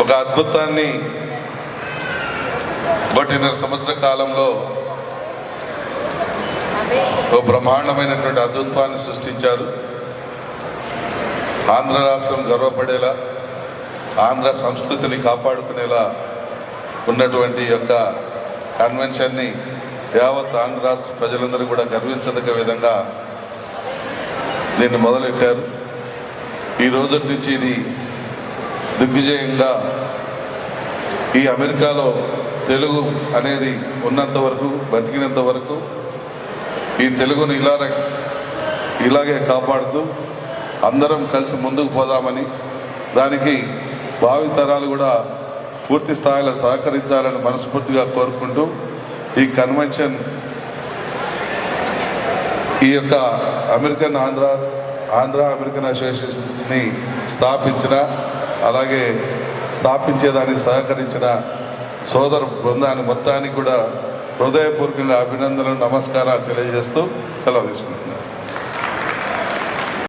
ఒక అద్భుతాన్ని 1.5 సంవత్సర కాలంలో ఓ బ్రహ్మాండమైనటువంటి అద్భుతాన్ని సృష్టించారు. ఆంధ్ర రాష్ట్రం గర్వపడేలా, ఆంధ్ర సంస్కృతిని కాపాడుకునేలా ఉన్నటువంటి యొక్క కన్వెన్షన్ని యావత్ ఆంధ్ర రాష్ట్ర ప్రజలందరూ కూడా గర్వించదగ్గ విధంగా దీన్ని మొదలెట్టారు. ఈ రోజు నుంచి ఇది దిగ్విజయంగా ఈ అమెరికాలో తెలుగు అనేది ఉన్నంత వరకు, బతికినంత వరకు ఈ తెలుగును ఇలాగే కాపాడుతూ అందరం కలిసి ముందుకు పోదామని, దానికి భావితరాలు కూడా పూర్తి స్థాయిలో సహకరించాలని మనస్ఫూర్తిగా కోరుకుంటూ ఈ కన్వెన్షన్ ఈ యొక్క ఆంధ్ర అమెరికన్ అసోసియేషన్ని స్థాపించిన, అలాగే స్థాపించేదానికి సహకరించిన సోదర బృందాన్ని మొత్తానికి కూడా హృదయపూర్వకంగా అభినందనలు, నమస్కారాలు తెలియజేస్తూ సెలవు తీసుకుంటున్నాను.